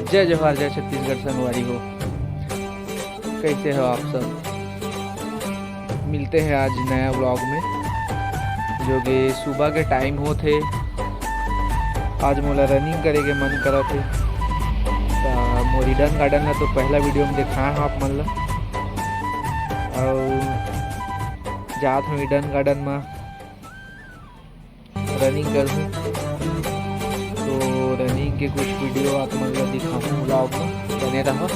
जय जवाहर जय छत्तीसगढ़ संगवारी हो। कैसे हो आप सब? मिलते हैं आज नया व्लॉग में, जो कि सुबह के टाइम हो थे। आज मोला रनिंग करे के मन करा थे मोर ईडन गार्डन है, तो पहला वीडियो में दिखाया हूँ आप मन ला। और जात हूँ ईडन गार्डन में रनिंग करूँ, तो रनिंग के कुछ वीडियो आप मन ला दिखाऊँ व्लॉग में, बने रहो।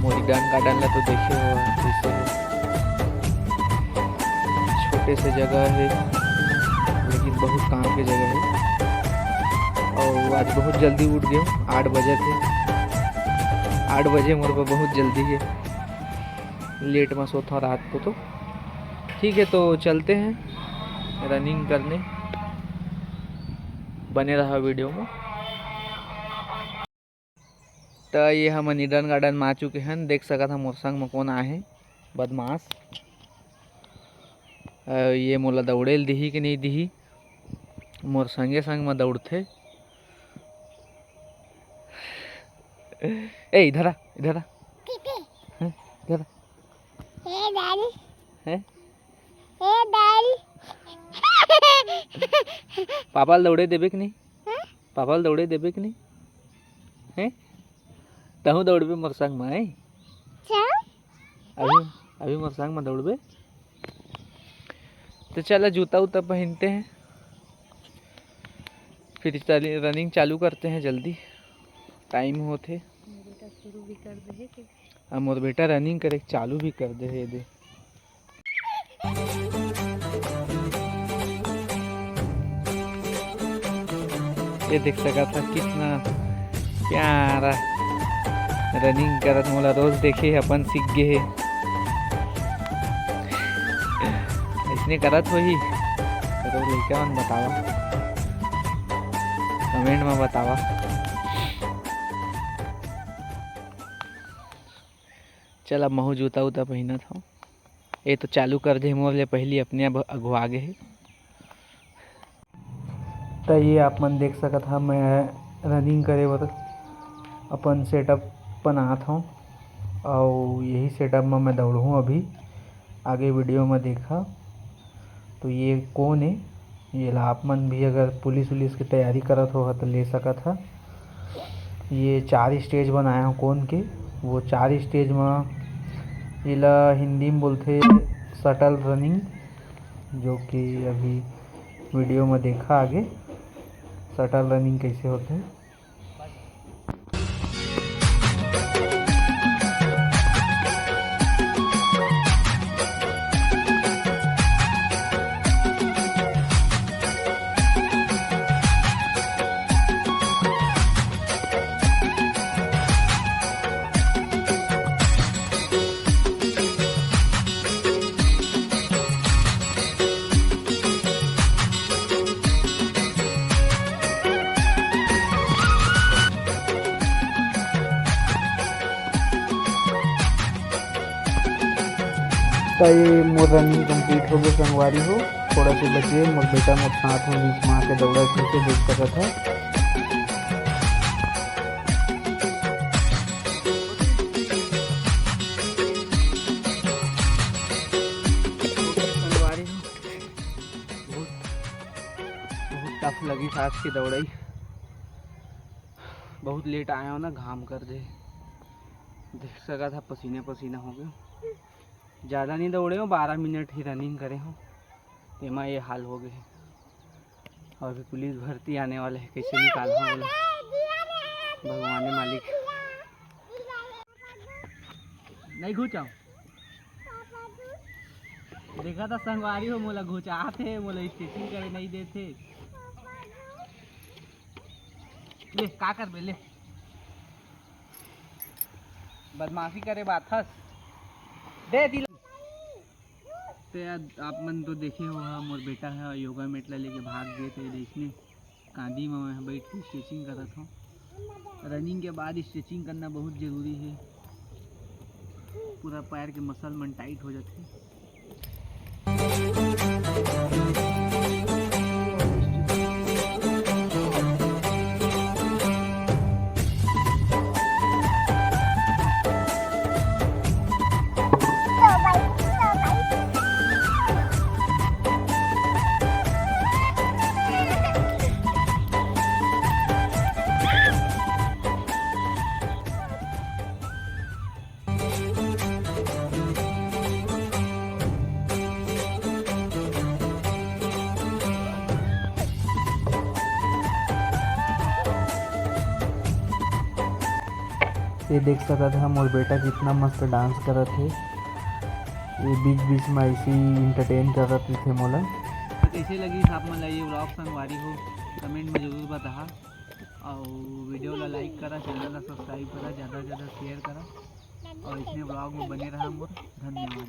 मोर ईडन गार्डन ला तो देखे हो कैसे है, छोटे से जगह है लेकिन बहुत काम की जगह है। और आज बहुत जल्दी उठ गए, 8 बजे थे। 8 बजे मोर पर बहुत जल्दी है, लेट में सोता रात को। तो ठीक है, तो चलते हैं रनिंग करने, बने रहा वीडियो में। तो ये हम ईडन गार्डन में आ चुके हैं। देख सकत हम मोर संग में कौन आए हैं, बदमाश। ये मोला दौड़े दिही कि नहीं दिही, मोर संगे संग में दौड़ते। ए इधर आ, इधर आ, इधर आ। पापा दौड़े देबे कि नहीं? पापा दौड़े देबे कि नहीं है? तहु दौड़बे मोर संग में? अभी मोर संग में दौड़बे? तो चला जूता उता पहनते हैं, फिर रनिंग चालू करते हैं। जल्दी टाइम होते। शुरू भी कर दे, मोर बेटा रनिंग करे चालू भी कर दे। ये देख सका था कितना प्यारा रनिंग करत, मोला रोज देखे अपन सीख गए है। इसने करत हो ही तो लड़का मन बतावा, कमेंट में बतावा। चल अब महू जूता उता पहना था, ये तो चालू कर दे मोर ले पहली अपने अगो आगे है। तो ये आप मन देख सकत हा, मैं रनिंग करे बर अपन सेटअप बनात हूँ, और यही सेटअप में मैं दौड़ूँ अभी। आगे वीडियो में देखा तो ये कौन है, ये ला आप मन भी अगर पुलिस उलिस की तैयारी करत हो तो ले सकत हा। ये 4 स्टेज बनाया हूँ कौन के, वो 4 स्टेज में इला हिंदी में बोलते शटल रनिंग, जो कि अभी वीडियो में देखा आगे शटल रनिंग कैसे होते हैं। तो ये मोर रनिंग कंप्लीट हो गई संगवारी हो। थोड़ा सी बचे, मोर बेटा मोर साथ में बीच में आके दौड़ा फिर से देख सकत है। संगवारी हो बहुत टफ लगी था आज की दौड़ाई, बहुत लेट आया हो ना, घाम कर दे। देख सका था पसीने पसीना हो गया। ज़्यादा नहीं दौड़े हो, 12 मिनट ही रनिंग करे हो, तेमा ये हाल हो गए। और भी पुलिस भर्ती आने वाले है, कैसे निकाल बोला भगवान मालिक। नहीं घुचाओ, देखा था संगवारी हो मोला घुचाते, मोला स्टिचिंग करे नहीं देते। ले का कर बे, ले बदमाशी करे बात हस दे दिल। तो आप मन तो देखे हो, मोर बेटा है योगा मैट ला लेके भाग गए थे। देखने कांदी में मैं बैठ के स्ट्रेचिंग करता हूँ। रनिंग के बाद स्ट्रेचिंग करना बहुत ज़रूरी है, पूरा पैर के मसल मन टाइट हो जाते हैं। ये देख सकत है मोर बेटा कितना मस्त डांस करत है। ये बीच बीच में ऐसे ही इंटरटेन करत थे मोला। तो कैसे लगी आप मन ये व्लॉग संगवारी हो कमेंट में जरूर बता। और वीडियो ला लाइक करा, चैनल ला सब्सक्राइब करा, ज़्यादा से ज़्यादा शेयर करा और इसमें व्लॉग में बने रहा मोर। धन्यवाद।